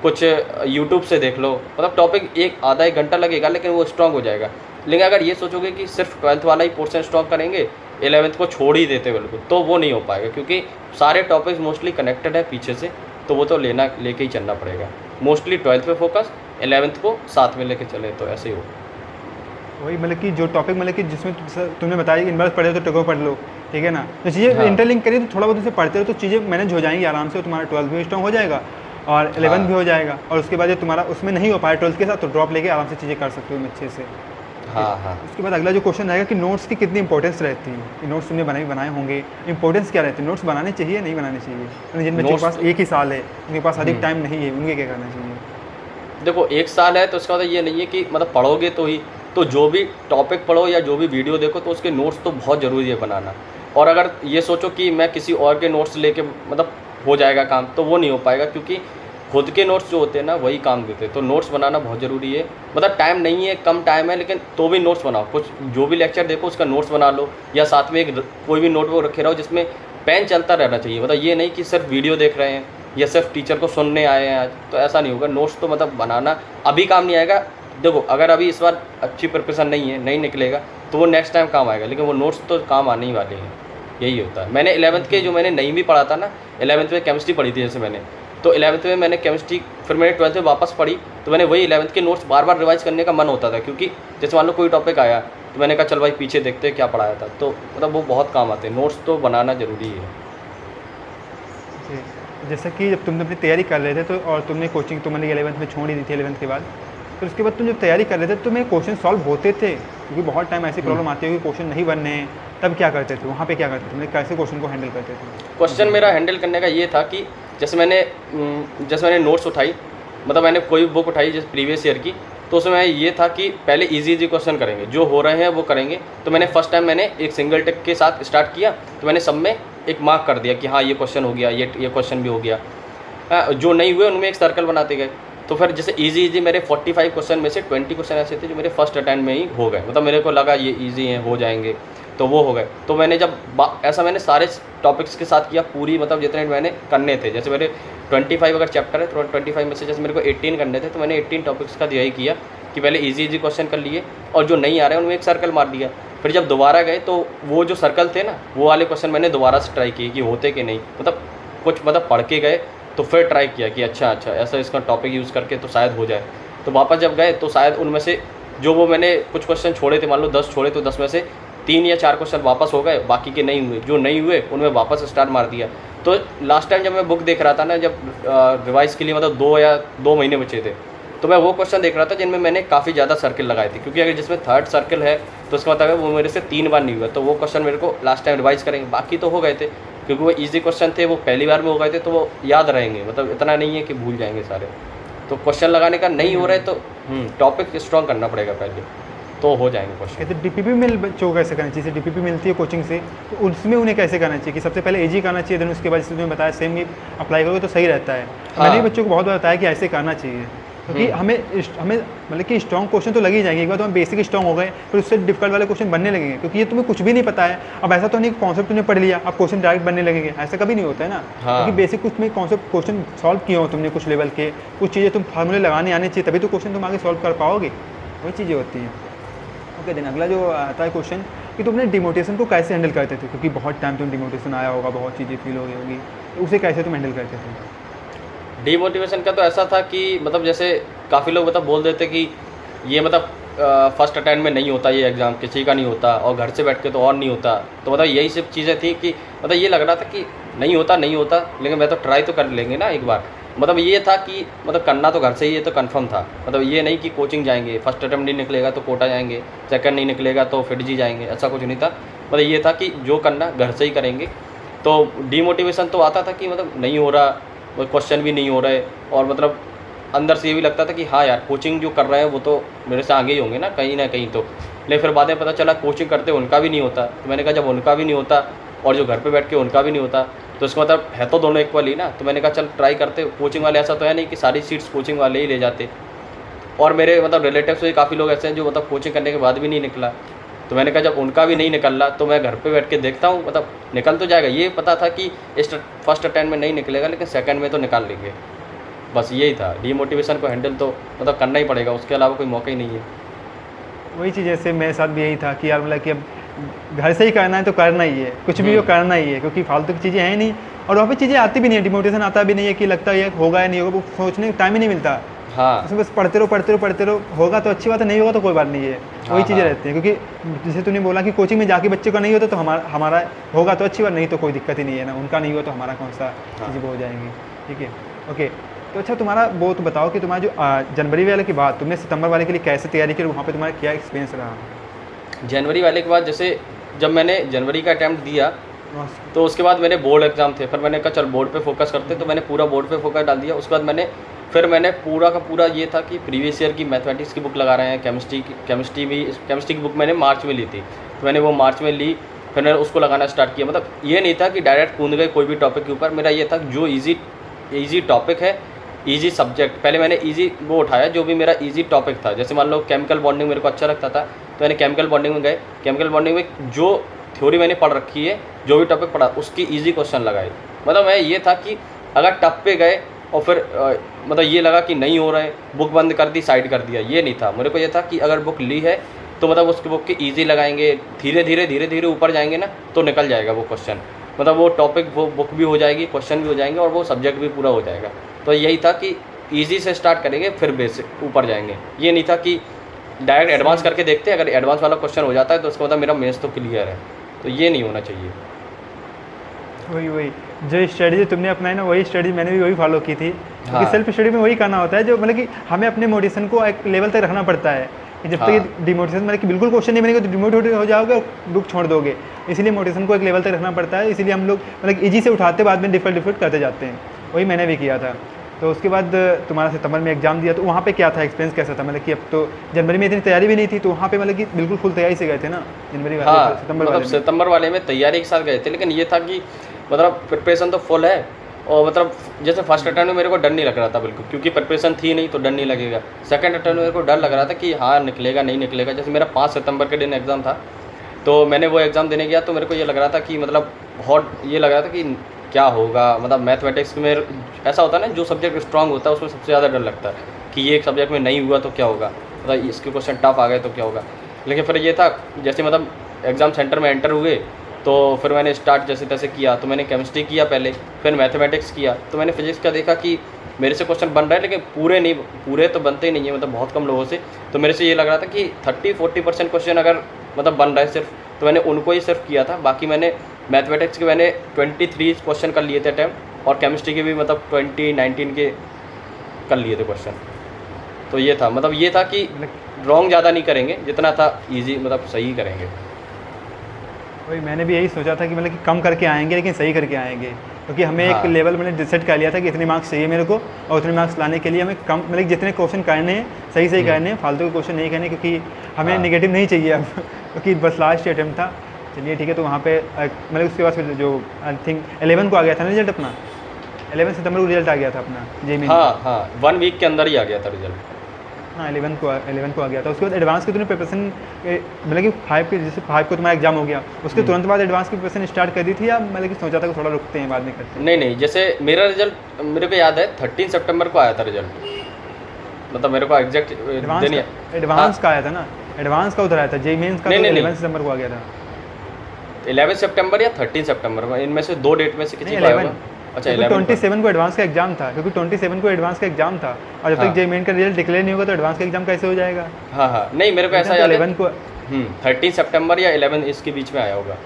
कुछ यूट्यूब से देख लो, मतलब टॉपिक आधा एक घंटा लगेगा लेकिन वो स्ट्रॉन्ग हो जाएगा। लेकिन अगर ये सोचोगे कि सिर्फ 12th वाला ही पोर्शन स्ट्रॉन्ग करेंगे, 11th को छोड़ ही देते बिल्कुल, तो वो नहीं हो पाएगा, क्योंकि सारे टॉपिक्स मोस्टली कनेक्टेड है पीछे से, तो वो तो लेके ही चलना पड़ेगा। मोस्टली 12th पे फोकस, 11th को साथ में लेके चले, तो ऐसे ही हो।
वही मतलब कि जो टॉपिक मतलब कि जिसमें तुमने बताया कि इन्वर्स पढ़े तो ट्रिगो पढ़ लो, ठीक है ना, तो चीज़ें
हाँ।
इंटरलिंक करिए तो थोड़ा बहुत उसे पढ़ते रहो, तो चीज़ें मैनेज हो जाएंगी आराम से, तुम्हारा 12th भी स्ट्रॉन्ग हो जाएगा और 11th भी हो जाएगा, और उसके बाद जो तुम्हारा उसमें नहीं हो पाया 12th के साथ, तो ड्रॉप लेके आराम से चीज़ें कर सकते हो अच्छे से।
हाँ।
उसके बाद अगला जो क्वेश्चन आएगा कि नोट्स की कितनी इंपॉर्टेंस रहती है, कि नोट्स तुमने बनाए होंगे, इंपॉर्टेंस क्या रहती है, नोट्स बनाने चाहिए नहीं बनाने चाहिए? यानी जिन बच्चों के पास एक ही साल है, उनके पास अधिक टाइम नहीं है, उनके क्या करना चाहिए?
देखो 1 साल है तो इसका मतलब ये नहीं है कि मतलब पढ़ोगे तो ही, तो जो भी टॉपिक पढ़ो या जो भी वीडियो देखो तो उसके नोट्स तो बहुत ज़रूरी है बनाना। और अगर ये सोचो कि मैं किसी और के नोट्स लेके मतलब हो जाएगा काम, तो वो नहीं हो पाएगा, क्योंकि खुद के नोट्स जो होते हैं ना वही काम देते हैं। तो नोट्स बनाना बहुत ज़रूरी है, मतलब टाइम नहीं है, कम टाइम है, लेकिन तो भी नोट्स बनाओ। कुछ जो भी लेक्चर देखो उसका नोट्स बना लो, या साथ में एक कोई भी नोटबुक रखे रहो जिसमें पेन चलता रहना चाहिए। मतलब ये नहीं कि सिर्फ वीडियो देख रहे हैं या सिर्फ टीचर को सुनने आए हैं आज, तो ऐसा नहीं होगा। नोट्स तो मतलब बनाना अभी काम नहीं आएगा। देखो अगर अभी इस बार अच्छी प्रिपरेशन नहीं है, नहीं निकलेगा, तो वो नेक्स्ट टाइम काम आएगा, लेकिन वो नोट्स तो काम आने ही वाले हैं। यही होता है। मैंने 11th के जो मैंने नहीं भी पढ़ा था ना, 11th में केमिस्ट्री पढ़ी थी जैसे मैंने, तो 11th में मैंने केमिस्ट्री, फिर मैंने 12th में वापस पढ़ी, तो मैंने वही 11th के नोट्स बार बार रिवाइज करने का मन होता था, क्योंकि जैसे मान लो कोई टॉपिक आया तो मैंने कहा चल भाई पीछे देखते हैं क्या पढ़ाया था, तो मतलब वो बहुत काम आते हैं। नोट्स तो बनाना ज़रूरी है।
जी। जैसा कि जब तुमने अपनी तैयारी कर रहे थे तो और तुमने कोचिंग तुमने 11th में छोड़ ही दी थी 11th के बाद, फिर उसके बाद तुम जब तैयारी कर रहे थे तो तुम्हें क्वेश्चन सॉल्व होते थे? क्योंकि बहुत टाइम ऐसी प्रॉब्लम आती है कि क्वेश्चन नहीं बनने हैं, तब क्या करते थे? वहाँ पे क्या करते थे? तुमने कैसे क्वेश्चन को हैंडल करते थे?
क्वेश्चन मेरा हैंडल करने का ये था कि जैसे मैंने नोट्स उठाई, मतलब मैंने कोई बुक उठाई जैसे प्रीवियस ईयर की, तो उसमें ये था कि पहले इजी क्वेश्चन करेंगे, जो हो रहे हैं वो करेंगे। तो मैंने फर्स्ट टाइम मैंने एक सिंगल टिक के साथ स्टार्ट किया, तो मैंने सब में एक मार्क कर दिया कि हाँ ये क्वेश्चन हो गया, ये क्वेश्चन भी हो गया। जो नहीं हुए उनमें एक सर्कल बनाते गए। तो फिर जैसे इजी मेरे 45 क्वेश्चन में से 20 क्वेश्चन ऐसे थे जो मेरे फर्स्ट अटेम्प्ट में ही हो गए, मतलब मेरे को लगा ये इजी हैं, हो जाएंगे, तो वो हो गए। तो मैंने जब ऐसा मैंने सारे टॉपिक्स के साथ किया, पूरी मतलब जितने मैंने करने थे, जैसे मेरे 25 अगर चैप्टर है तो 25 में से जैसे मेरे को 18 करने थे, तो मैंने 18 टॉपिक्स का यही किया कि पहले इजी क्वेश्चन कर लिए और जो नहीं आ रहे हैं उनमें एक सर्कल मार दिया। फिर जब दोबारा गए तो वो जो सर्कल थे ना, वो वाले क्वेश्चन मैंने दोबारा से ट्राई किए कि होते कि नहीं, मतलब कुछ मतलब पढ़ के गए तो फिर ट्राई किया कि अच्छा ऐसा इसका टॉपिक यूज़ करके तो शायद हो जाए। तो वापस जब गए तो शायद उनमें से जो वो मैंने कुछ क्वेश्चन छोड़े थे, मान लो 10 छोड़े, तो 10 में से 3 या 4 क्वेश्चन वापस हो गए, बाकी के नहीं हुए। जो नहीं हुए उनमें वापस स्टार्ट मार दिया। तो लास्ट टाइम जब मैं बुक देख रहा था ना, जब रिवाइज़ के लिए मतलब 2 महीने बचे थे, तो मैं वो क्वेश्चन देख रहा था जिनमें मैंने काफ़ी ज़्यादा सर्कल लगाए थे, क्योंकि अगर जिसमें 3rd सर्कल है तो उसका मतलब है वो मेरे से 3 बार नहीं हुआ, तो वो क्वेश्चन मेरे को लास्ट टाइम रिवाइज़ करेंगे। बाकी तो हो गए थे, क्योंकि वो इजी क्वेश्चन थे, वो पहली बार में हो गए थे, तो वो याद रहेंगे, मतलब इतना नहीं है कि भूल जाएंगे सारे। तो क्वेश्चन लगाने का नहीं हो रहा है तो टॉपिक स्ट्रॉन्ग करना पड़ेगा पहले, तो हो जाएंगे क्वेश्चन।
कहते डीपीपी मिल बच्चों को कैसे करना चाहिए? जैसे डीपीपी मिलती है कोचिंग से, तो उसमें उन्हें कैसे करना चाहिए कि सबसे पहले इजी करना चाहिए, देन उसके बाद जैसे तुमने बताया सेम ही अप्लाई करोगे तो सही रहता है।
हाँ।
मैंने भी बच्चों को बहुत बार बताया कि ऐसे करना चाहिए, क्योंकि हमें मतलब कि स्ट्रॉन्ग क्वेश्चन तो लग ही जाएंगे। एक बार तो हम बेसिक स्ट्रॉन्ग हो गए, फिर उससे डिफिकल्ट वाले क्वेश्चन बनने लगेंगे, क्योंकि ये तुम्हें कुछ भी नहीं पता है। अब ऐसा तो नहीं कॉन्सेप्ट तुमने पढ़ लिया अब क्वेश्चन डायरेक्ट बनने लगेंगे, ऐसा कभी नहीं होता है ना।
हाँ।
क्योंकि बेसिक कुछ में कॉन्सेप्ट क्वेश्चन सॉल्व किए हो तुमने, कुछ लेवल के कुछ चीज़ें तुम फार्मूले लगाने आने चाहिए, तभी तो क्वेश्चन तुम आगे सॉल्व कर पाओगे, वही चीज़ें होती हैं। ओके, देन अगला जो आता है क्वेश्चन कि तुमने डिमोटिवेशन को कैसे हैंडल करते थे? क्योंकि बहुत टाइम तुम डिमोटिवेशन आया होगा, बहुत चीज़ें फील हो गई होगी, तो उसे कैसे तुम हैंडल करते थे?
डीमोटिवेशन का तो ऐसा था कि मतलब जैसे काफ़ी लोग मतलब बोल देते कि ये मतलब फर्स्ट अटेम्प्ट में नहीं होता ये एग्ज़ाम, किसी का नहीं होता, और घर से बैठ के तो और नहीं होता। तो मतलब यही सब चीज़ें थी कि मतलब ये लग रहा था कि नहीं होता, लेकिन मैं तो ट्राई तो कर लेंगे ना एक बार। मतलब ये था कि मतलब करना तो घर से ही, ये तो कंफर्म था। मतलब ये नहीं कि कोचिंग जाएंगे, फर्स्ट अटेम्प्ट नहीं निकलेगा तो कोटा जाएंगे, सेकंड नहीं निकलेगा तो फिर जी जाएंगे, ऐसा कुछ नहीं था। मतलब ये था कि जो करना घर से ही करेंगे। तो डीमोटिवेशन तो आता था कि मतलब नहीं हो रहा, क्वेश्चन भी नहीं हो रहे, और मतलब अंदर से ये भी लगता था कि हाँ यार कोचिंग जो कर रहे हैं वो तो मेरे से आगे ही होंगे ना कहीं तो। लेकिन फिर बाद में पता चला कोचिंग करते उनका भी नहीं होता। तो मैंने कहा जब उनका भी नहीं होता और जो घर पे बैठ के उनका भी नहीं होता, तो इसका मतलब है तो दोनों इक्वल ही ना। तो मैंने कहा चल ट्राई करते। कोचिंग वाले ऐसा तो है नहीं कि सारी सीट्स कोचिंग वाले ही ले जाते, और मेरे मतलब रिलेटिव्स में काफ़ी लोग ऐसे हैं जो मतलब कोचिंग करने के बाद भी नहीं निकला। तो मैंने कहा जब उनका भी नहीं निकल रहा तो मैं घर पे बैठ के देखता हूँ, मतलब निकल तो जाएगा। ये पता था कि इस फर्स्ट अटेम्प्ट में नहीं निकलेगा, लेकिन सेकंड में तो निकाल लेंगे। बस यही था। डीमोटिवेशन को हैंडल तो मतलब करना ही पड़ेगा, उसके अलावा कोई मौका ही नहीं है।
वही चीज़ जैसे मेरे साथ भी यही था कि यार मतलब कि अब घर से ही करना है तो करना ही है, कुछ भी हो करना ही है, क्योंकि फालतू की चीज़ें हैं नहीं, और वहाँ पे चीज़ें आती भी नहीं है, डिमोटिवेशन आता भी नहीं है कि लगता है होगा या नहीं होगा, वो सोचने का टाइम ही नहीं मिलता।
हाँ,
उसमें बस पढ़ते रहो, होगा तो अच्छी बात है, नहीं होगा तो कोई बात नहीं है। वही चीज़ें रहती हैं, क्योंकि जैसे तूने बोला कि कोचिंग में जाके बच्चे का नहीं होता तो हमारा होगा तो अच्छी बात, नहीं तो कोई दिक्कत ही नहीं है ना, उनका नहीं हुआ तो हमारा कौन सा चीज़ हो जाएंगी। ठीक है, ओके। तो अच्छा तुम्हारा वो तो बताओ कि तुम्हारा जो जनवरी वाले के बाद तुमने सितंबर वाले के लिए कैसे तैयारी की, वहाँ पे तुम्हारा क्या एक्सपीरियंस रहा?
जनवरी वाले के बाद जैसे जब मैंने जनवरी का अटैम्प्ट दिया तो उसके बाद मेरे बोर्ड एग्ज़ाम थे। फिर मैंने कहा चल बोर्ड पे फोकस करते, तो मैंने पूरा बोर्ड पे फोकस डाल दिया। उसके बाद मैंने पूरा का पूरा ये था कि प्रीवियस ईयर की मैथमेटिक्स की बुक लगा रहे हैं, केमिस्ट्री की बुक मैंने मार्च में ली थी, तो मैंने वो मार्च में ली। फिर मैंने उसको लगाना स्टार्ट किया। मतलब ये नहीं था कि डायरेक्ट कूद गए कोई भी टॉपिक के ऊपर। मेरा ये था जो ईजी टॉपिक है, ईजी सब्जेक्ट, पहले मैंने ईजी वो उठाया जो भी मेरा ईजी टॉपिक था। जैसे मान लो केमिकल बॉन्डिंग मेरे को अच्छा लगता था, तो मैंने केमिकल बॉन्डिंग में गए। केमिकल बॉन्डिंग में जो थ्योरी मैंने पढ़ रखी है, जो भी टॉपिक पढ़ा, उसकी ईजी क्वेश्चन लगाए। मतलब मैं ये था कि अगर टफ पे गए और फिर मतलब ये लगा कि नहीं हो रहा है, बुक बंद कर दी, साइड कर दिया, ये नहीं था। मेरे को ये था कि अगर बुक ली है तो मतलब उसकी बुक के ईजी लगाएंगे, धीरे धीरे ऊपर जाएंगे ना तो निकल जाएगा वो क्वेश्चन। मतलब वो टॉपिक, वो बुक भी हो जाएगी, क्वेश्चन भी हो जाएंगे, और वो सब्जेक्ट भी पूरा हो जाएगा। तो यही था कि ईजी से स्टार्ट करेंगे फिर बेसिक ऊपर जाएंगे। ये नहीं था कि डायरेक्ट एडवांस करके देखते हैं, अगर एडवांस वाला क्वेश्चन हो जाता है तो उसका मतलब मेरा मेंस तो क्लियर है। तो ये नहीं होना चाहिए।
वही जो स्ट्रेटजी तुमने अपनाई ना, वही स्ट्रेटजी मैंने भी वही फॉलो की थी, क्योंकि
हाँ।
सेल्फ स्टडी में वही करना होता है, जो मतलब कि हमें अपने मोटिवेशन को एक लेवल तक रखना पड़ता है कि जब
हाँ।
तक डिमोटिवेशन मतलब कि बिल्कुल क्वेश्चन नहीं बनेगा तो डिमोटिवेट हो जाओगे और बुक छोड़ दोगे, इसलिए मोटिवेशन को एक लेवल तक रखना पड़ता है, इसीलिए हम लोग मतलब ईजी से उठाते बाद में डिफिकल्ट करते जाते हैं, वही मैंने भी किया था। तो उसके बाद तुम्हारा सितंबर में एग्जाम दिया, तो वहाँ पे क्या था, एक्सपीरियंस कैसा था, मतलब कि अब तो जनवरी में इतनी तैयारी भी नहीं थी, तो वहाँ पे मतलब कि बिल्कुल फुल तैयारी से गए थे ना जनवरी वाले
हाँ,
सितंबर
मतलब
वाले में?
सितंबर वाले में तैयारी के साथ गए थे, लेकिन ये था कि मतलब प्रिपरेशन तो फुल है, और मतलब जैसे फर्स्ट अटेम्प्ट में मेरे को डर नहीं लग रहा था बिल्कुल, क्योंकि प्रिपरेशन थी नहीं तो डर नहीं लगेगा। सेकंड अटेम्प्ट में मेरे को डर लग रहा था कि हाँ निकलेगा नहीं निकलेगा। जैसे मेरा 5 सितंबर के दिन एग्ज़ाम था, तो मैंने वो एग्ज़ाम देने गया, तो मेरे को ये लग रहा था कि मतलब बहुत ये लग रहा था कि क्या होगा, मतलब मैथमेटिक्स में ऐसा होता है ना, जो सब्जेक्ट स्ट्रांग होता है उसमें सबसे ज़्यादा डर लगता है कि ये एक सब्जेक्ट में नहीं हुआ तो क्या होगा, मतलब इसके क्वेश्चन टफ आ गए तो क्या होगा। लेकिन फिर ये था, जैसे मतलब एग्ज़ाम सेंटर में एंटर हुए तो फिर मैंने स्टार्ट जैसे तैसे किया, तो मैंने केमिस्ट्री किया पहले, फिर मैथमेटिक्स किया, तो मैंने फिजिक्स का देखा कि मेरे से क्वेश्चन बन रहा है, लेकिन पूरे तो बनते ही नहीं है, मतलब बहुत कम लोगों से। तो मेरे से ये लग रहा था कि 30-40% क्वेश्चन अगर मतलब बन रहा है सिर्फ, तो मैंने उनको ही सिर्फ किया था। बाकी मैंने मैथमेटिक्स के मैंने 23 क्वेश्चन कर लिए थे अटैम्प्ट, और केमिस्ट्री के भी मतलब 20-19 के कर लिए थे क्वेश्चन। तो ये था, मतलब ये था कि रॉन्ग ज़्यादा नहीं करेंगे, जितना था ईजी मतलब सही करेंगे।
वही मैंने भी यही सोचा था कि मतलब कि कम करके आएंगे लेकिन सही करके आएंगे, क्योंकि हमें एक
हाँ।
लेवल मैंने डिसाइड कर लिया था कि इतने मार्क्स चाहिए मेरे को, और उतने मार्क्स लाने के लिए हमें कम मतलब जितने क्वेश्चन करने हैं सही करने हैं, फालतू के क्वेश्चन नहीं करने, क्योंकि हमें
हाँ।
नेगेटिव नहीं चाहिए अब क्योंकि बस लास्ट अटैम्प्ट था। चलिए ठीक है, तो वहाँ पे मतलब उसके बाद फिर जो आई थिंक 11 को आ गया था ना रिजल्ट अपना, 11 सितंबर को रिजल्ट आ गया था अपना जेईई।
हाँ 1 वीक के अंदर ही आ गया था रिजल्ट।
हाँ 11 को आ गया था। उसके बाद एडवांस की तूने प्रिपरेशन मतलब कि 5 के, जैसे 5 को तुम्हारा एग्जाम हो गया, उसके तुरंत बाद एडवांस की प्रिपरेशन स्टार्ट कर दी थी, या मतलब कि सोचा था कि थोड़ा रुकते हैं बाद में करते हैं?
नहीं, जैसे मेरा रिजल्ट मेरे को याद है 13 सितंबर को आया था रिजल्ट, मतलब मेरे को एग्जैक्ट
एडवांस का आया था ना, एडवांस का उधर आया था, जेईई मेंस का तो
नहीं।
11 सितंबर को आ गया था।
11 सितंबर या 13 सितंबर में, इनमें से 2 डेट में से किसी
नहीं,
को आया
11
होगा। अच्छा,
क्योंकि
11
27 को एडवांस का एग्जाम था, क्योंकि 27 को एडवांस का एग्जाम था, और जब तक
हाँ।
जेईई मेन का रिजल्ट डिक्लेयर नहीं होगा तो एडवांस का एग्जाम कैसे हो जाएगा?
हाँ, नहीं मेरे को ऐसा याद है
11 को
13 सितंबर या 11 इसके बीच में आया होगा।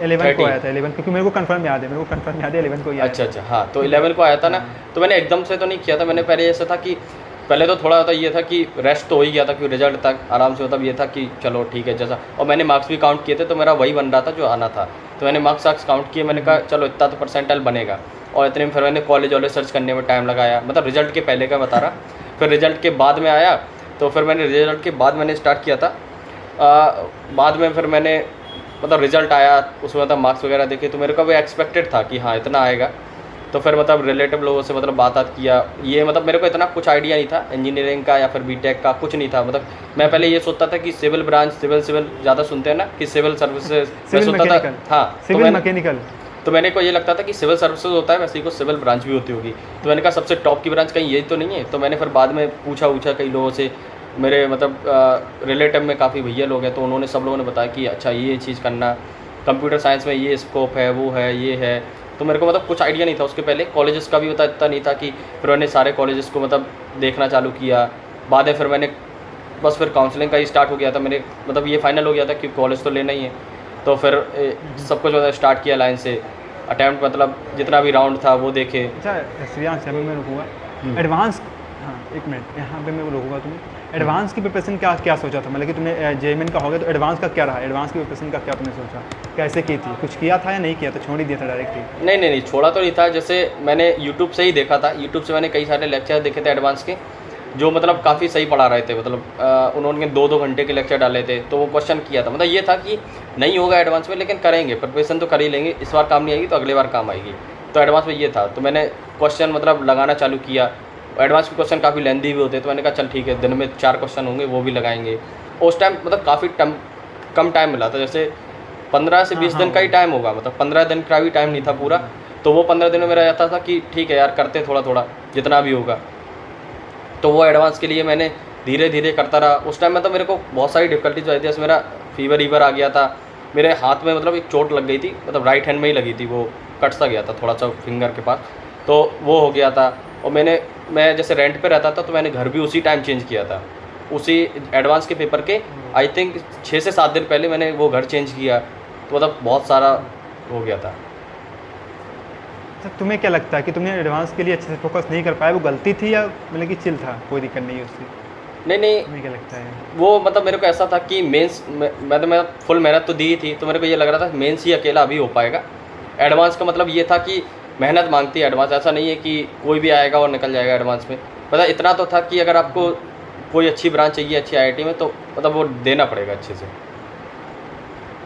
11 को
13
आया था, 11 क्योंकि मेरे को कंफर्म याद है, 11 को ही आया
अच्छा, हाँ, तो 11 को आया था ना। तो मैंने एकदम से तो नहीं किया था, मैंने पहले ऐसा था कि पहले तो थोड़ा तो ये था कि रेस्ट तो हो ही गया था, क्योंकि रिजल्ट तक आराम से, मतलब ये था कि चलो ठीक है जैसा, और मैंने मार्क्स भी काउंट किए थे, तो मेरा वही बन रहा था जो आना था। तो मैंने मार्क्स काउंट किए, मैंने कहा चलो इतना तो परसेंटाइल बनेगा, और इतने में फिर मैंने कॉलेज वॉलेज सर्च करने में टाइम लगाया, मतलब रिजल्ट के पहले का बता रहा। फिर रिजल्ट के बाद में आया, तो फिर मैंने रिजल्ट के बाद मैंने स्टार्ट किया था। बाद में फिर मैंने मतलब रिजल्ट आया, उसमें मतलब मार्क्स वगैरह देखे, तो मेरे को भी एक्सपेक्टेड था कि हाँ इतना आएगा। तो फिर मतलब रिलेटिव लोगों से मतलब बात किया, ये मतलब मेरे को इतना कुछ आइडिया नहीं था इंजीनियरिंग का या फिर बीटेक का, कुछ नहीं था। मतलब मैं पहले ये सोचता था कि सिविल ब्रांच, सिविल ज़्यादा सुनते हैं ना कि सिविल सर्विसेज, मैं सोचता था हाँ
सिविल मैकेनिकल,
तो मैंने को ये लगता था कि सिविल सर्विसेज होता है, वैसे ही को सिविल ब्रांच भी होती होगी। तो मैंने कहा सबसे टॉप की ब्रांच कहीं यही तो नहीं है। तो मैंने फिर बाद में पूछा कई लोगों से, मेरे मतलब रिलेटिव में काफ़ी भैया लोग हैं, तो उन्होंने सब लोगों ने बताया कि अच्छा ये चीज़ करना, कंप्यूटर साइंस में ये स्कोप है, वो है, ये है। तो मेरे को मतलब कुछ आइडिया नहीं था उसके पहले, कॉलेजेस का भी इतना नहीं था कि फिर मैंने सारे कॉलेजेस को मतलब देखना चालू किया। बाद में फिर मैंने बस फिर काउंसलिंग का ही स्टार्ट हो गया था, मेरे मतलब ये फाइनल हो गया था कि कॉलेज तो लेना ही है। तो फिर सब कुछ मतलब स्टार्ट किया लाइन से, अटैम्प्ट मतलब जितना भी राउंड था वो देखे।
अच्छा श्रेयांश, यहाँ पे मैं रुकूँगा एडवांस, हाँ एक मिनट यहाँ पे मैं रुकूँगा। तुम्हें एडवांस की प्रिपरेशन क्या सोचा था, मतलब कि तुमने जेईई का हो गया तो एडवांस का क्या रहा, एडवांस की प्रिपरेशन का क्या तुमने सोचा, कैसे की थी, कुछ किया था या नहीं किया था, छोड़ ही दिया था डायरेक्टली?
नहीं, छोड़ा तो नहीं था। जैसे मैंने यूट्यूब से ही देखा था, यूट्यूब से मैंने कई सारे लेक्चर देखे थे एडवांस के, जो मतलब काफ़ी सही पढ़ा रहे थे, मतलब उन्होंने 2-2 घंटे के लेक्चर डाले थे। तो वो क्वेश्चन किया था, मतलब ये था कि नहीं होगा एडवांस में, लेकिन करेंगे, प्रिपरेशन तो कर ही लेंगे, इस बार काम नहीं आएगी तो अगले बार काम आएगी। तो एडवांस में ये था, तो मैंने क्वेश्चन मतलब लगाना चालू किया। एडवांस के क्वेश्चन काफ़ी लेंदी भी होते हैं, तो मैंने कहा चल ठीक है, दिन में 4 क्वेश्चन होंगे वो भी लगाएंगे। उस टाइम मतलब काफ़ी कम टाइम मिला था, जैसे 15 से 20 दिन का ही टाइम होगा, मतलब 15 दिन का भी टाइम नहीं था पूरा। तो वो 15 दिन में मेरा रहता था कि ठीक है यार करते थोड़ा जितना भी होगा। तो वो एडवांस के लिए मैंने धीरे धीरे करता रहा। उस टाइम में तो मेरे को बहुत सारी डिफिकल्टीज आई थी, जैसे मेरा फीवर आ गया था, मेरे हाथ में मतलब एक चोट लग गई थी, मतलब राइट हैंड में ही लगी थी, वो कट सा गया था थोड़ा सा फिंगर के पास, तो वो हो गया था। और मैं जैसे रेंट पे रहता था, तो मैंने घर भी उसी टाइम चेंज किया था, उसी एडवांस के पेपर के आई थिंक 6 से 7 दिन पहले मैंने वो घर चेंज किया। तो मतलब बहुत सारा हो गया था।
अच्छा, तुम्हें क्या लगता है कि तुमने एडवांस के लिए अच्छे से फोकस नहीं कर पाया, वो गलती थी या मतलब कि चिल था, कोई दिक्कत नहीं है उससे?
नहीं नहीं,
तुम्हें क्या लगता है?
वो मतलब मेरे को ऐसा था कि मेंस मैं फुल मेहनत तो दी थी, तो मेरे को ये लग रहा था मेंस ही अकेला अभी हो पाएगा। एडवांस का मतलब ये था कि मेहनत मांगती है एडवांस, ऐसा नहीं है कि कोई भी आएगा और निकल जाएगा एडवांस में। मतलब इतना तो था कि अगर आपको कोई अच्छी ब्रांच चाहिए अच्छी आईआईटी में, तो मतलब वो देना पड़ेगा अच्छे से।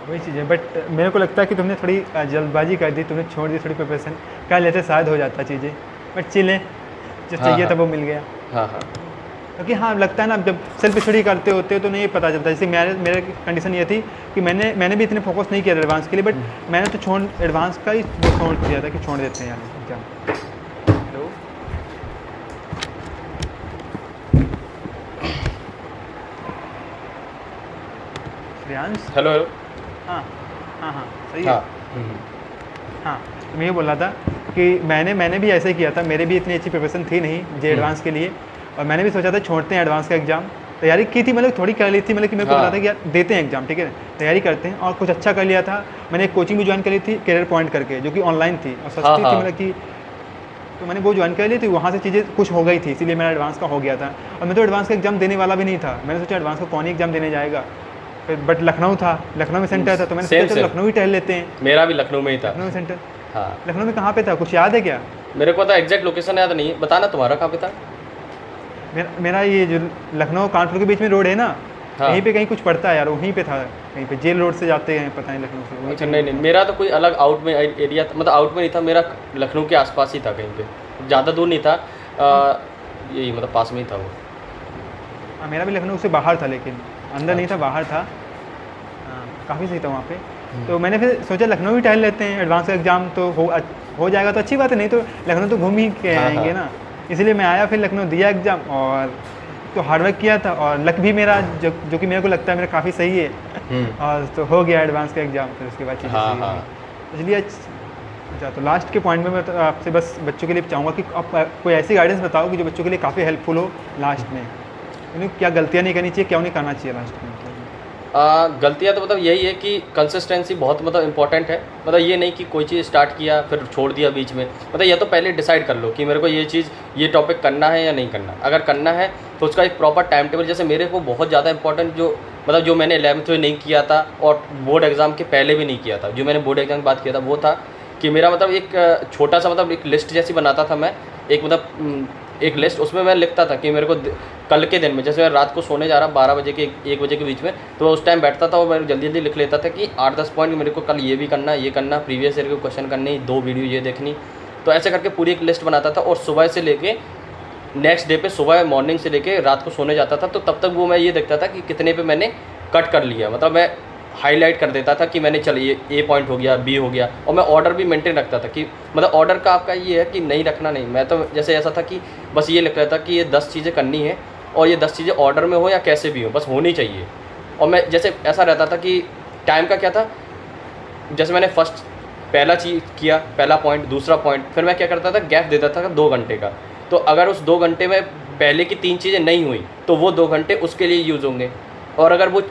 वही चीज़ है, बट मेरे को लगता है कि तुमने थोड़ी जल्दबाजी कर दी, तुमने छोड़ दी थोड़ी प्रिपरेशन, कर लेते शायद हो जाता चीज़ें, बट चिले जो
हाँ
चाहिए
हाँ
था वो मिल गया।
हाँ हाँ
क्योंकि हाँ लगता है ना, जब सेल्फ स्टडी करते होते हो तो नहीं पता चलता। जैसे मेरे कंडीशन ये थी कि मैंने भी इतने फोकस नहीं किया एडवांस के लिए, बट मैंने तो छोड़ एडवांस का ही वो छोड़ दिया था कि छोड़ देते हैं यार exam. Hello, Shreyansh.
Hello hello.
हाँ हाँ हाँ सही
हाँ
है। हाँ, तो मैं ये बोल रहा था कि मैंने भी ऐसे ही किया था, मेरे भी इतनी अच्छी प्रिपरेशन थी नहीं जे एडवांस के लिए, और मैंने भी सोचा था छोड़ते हैं एडवांस का एग्जाम। तैयारी की थी, मतलब थोड़ी कर ली थी, मतलब कि मेरे को
हाँ।
पता था कि यार देते हैं एग्जाम, ठीक है तैयारी करते हैं, और कुछ अच्छा कर लिया था। मैंने एक कोचिंग भी ज्वाइन करी थी करियर पॉइंट करके, जो कि ऑनलाइन थी और सस्ती
हाँ,
थी,
हाँ।
मतलब कि तो मैंने वो ज्वाइन कर ली थी, वहाँ से चीज़ें कुछ हो गई थी, इसीलिए मेरा एडवांस का हो गया था। और मैं तो एडवांस का एग्जाम देने वाला भी नहीं था, मैंने सोचा एडवांस का कौन ही एग्जाम देने जाएगा, फिर बट लखनऊ था, लखनऊ में सेंटर था, तो मैंने सोचा चलो लखनऊ ही टहल लेते हैं।
मेरा भी लखनऊ में ही था।
लखनऊ में सेंटर,
हाँ,
लखनऊ में कहाँ पे था, कुछ याद है क्या?
मेरे को तो एग्जैक्ट लोकेशन याद नहीं है, बताना तुम्हारा कहाँ पे था।
मेरा ये जो लखनऊ कानपुर के बीच में रोड है ना,
हाँ।
यहीं पे कहीं कुछ पड़ता है यार, वहीं पे था कहीं पे, जेल रोड से जाते हैं, पता नहीं लखनऊ से वहीं
अच्छा
पे।
नहीं नहीं, मेरा तो कोई अलग आउट में एरिया था, मतलब आउट में नहीं था, मेरा लखनऊ के आसपास ही था कहीं पे, ज़्यादा दूर नहीं था। यही मतलब पास में ही था वो।
हाँ, मेरा भी लखनऊ से बाहर था, लेकिन अंदर नहीं था, बाहर था। हाँ, काफ़ी सही था वहाँ पे। तो मैंने फिर सोचा लखनऊ ही टहल लेते हैं, एडवांस का एग्जाम तो हो जाएगा तो अच्छी बात है, नहीं तो लखनऊ तो घूम ही के
हाँ,
आएंगे
हाँ।
ना। इसलिए मैं आया, फिर लखनऊ दिया एग्ज़ाम, और तो हार्डवर्क किया था, और लक भी मेरा जो कि मेरे को लगता है मेरा काफ़ी सही है, और तो हो गया एडवांस का एग्ज़ाम। फिर उसके बाद चीज़ें
हाँ,
सही
हाँ।
हुई। इसलिए अच्छा, तो लास्ट के पॉइंट में मैं तो आपसे बस बच्चों के लिए चाहूँगा कि आप कोई ऐसी गाइडेंस बताओ कि जो बच्चों के लिए काफ़ी हेल्पफुल हो लास्ट में, उन्हें क्या गलतियाँ नहीं करनी चाहिए, क्या उन्हें करना चाहिए लास्ट में।
गलतियाँ तो मतलब यही है कि कंसिस्टेंसी बहुत मतलब इंपॉर्टेंट है। मतलब ये नहीं कि कोई चीज़ स्टार्ट किया फिर छोड़ दिया बीच में, मतलब या तो पहले डिसाइड कर लो कि मेरे को ये चीज़ ये टॉपिक करना है या नहीं करना। अगर करना है तो उसका एक प्रॉपर टाइम टेबल, जैसे मेरे को बहुत ज़्यादा इंपॉर्टेंट जो मैंने 11th में नहीं किया था और बोर्ड एग्ज़ाम के पहले भी नहीं किया था, जो मैंने बोर्ड एग्ज़ाम की बात किया था वो था कि मेरा मतलब एक छोटा सा मतलब एक लिस्ट जैसी बनाता था मैं, एक मतलब एक लिस्ट, उसमें मैं लिखता था कि मेरे को कल के दिन में, जैसे मैं रात को सोने जा रहा 12 बजे के 1 बजे के बीच में, तो उस टाइम बैठता था और मैं जल्दी जल्दी लिख लेता था कि 8-10 पॉइंट मेरे को कल ये भी करना, ये करना, प्रीवियस ईयर के क्वेश्चन करने, 2 वीडियो ये देखनी। तो ऐसे करके पूरी एक लिस्ट बनाता था, और सुबह से लेके नेक्स्ट डे पे सुबह मॉर्निंग से लेके रात को सोने जाता था, तो तब तक वो मैं ये देखता था कि कितने पे मैंने कट कर लिया। मतलब मैं हाईलाइट कर देता था कि मैंने चलिए ए पॉइंट हो गया, बी हो गया, और मैं ऑर्डर भी मेंटेन रखता था कि मतलब ऑर्डर का आपका ये है कि नहीं रखना नहीं। मैं तो जैसे ऐसा था कि बस ये लिख रहा था कि ये 10 चीज़ें करनी है, और ये 10 चीज़ें ऑर्डर में हो या कैसे भी हो, बस होनी चाहिए। और मैं जैसे ऐसा रहता था कि टाइम का क्या था, जैसे मैंने फर्स्ट पहला चीज़ किया, पहला पॉइंट, दूसरा पॉइंट, फिर मैं क्या करता था, गैप देता था 2 घंटे का। तो अगर उस 2 घंटे में पहले की 3 चीज़ें नहीं हुई तो वो 2 घंटे उसके लिए यूज़ होंगे, और अगर वो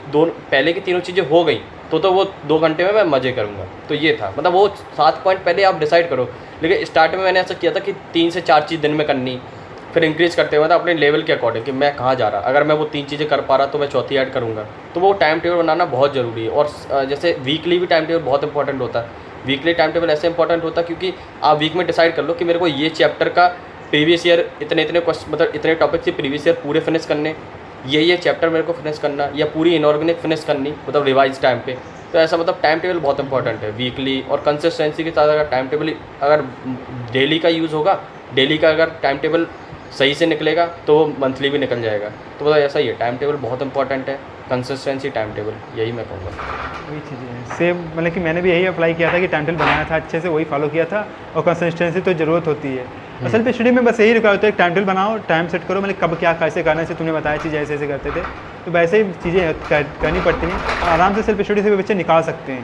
पहले की तीनों चीज़ें हो गई तो वो 2 घंटे में मैं मज़े करूँगा। तो ये था, मतलब वो 7 पॉइंट पहले आप डिसाइड करो। लेकिन स्टार्ट में मैंने ऐसा किया था कि 3 से 4 चीज़ दिन में करनी, फिर इंक्रीज़ करते हुए मतलब अपने लेवल के अकॉर्डिंग कि मैं कहाँ जा रहा, अगर मैं वो 3 चीज़ें कर पा रहा तो मैं चौथी ऐड करूँगा। तो वो टाइम टेबल बनाना बहुत ज़रूरी है। और जैसे वीकली भी टाइम टेबल बहुत इंपॉर्टेंट होता है। वीकली टाइम टेबल ऐसे इंपॉर्टेंट होता है क्योंकि आप वीक में डिसाइड कर लो कि मेरे को ये चैप्टर का प्रीवियस ईयर इतने क्वेश्चन, मतलब इतने टॉपिक से प्रीवियस ईयर पूरे फिनिश करने, ये चैप्टर मेरे को फिनिश करना, या पूरी इनऑर्गेनिक फिनिश करनी, मतलब रिवाइज टाइम पे। तो ऐसा मतलब टाइम टेबल बहुत इंपॉर्टेंट है वीकली। और कंसिस्टेंसी के साथ अगर टाइम टेबल अगर डेली का यूज़ होगा, डेली का अगर टाइम टेबल सही से निकलेगा तो वो मंथली भी निकल जाएगा। तो मतलब ऐसा ही है, टाइम टेबल बहुत इंपॉर्टेंट है, कंसिस्टेंसी, टाइम टेबल, यही मैं कहूँगा।
वही चीज़ें हैं सेम, मतलब कि मैंने भी यही अप्लाई किया था कि टाइम टेबल बनाया था अच्छे से, वही फॉलो किया था। और कंसिस्टेंसी तो ज़रूरत होती है असल पे स्टडी में, बस यही रिक्वायर होता है, टाइम टेबल बनाओ, टाइम सेट करो, मतलब कब क्या कैसे करना है। जैसे तुमने बताया चीज़ें ऐसे ऐसे करते थे, तो वैसे ही चीज़ें करनी पड़ती हैं, आराम से सेल्फ स्टडी से भी बच्चे निकाल सकते हैं।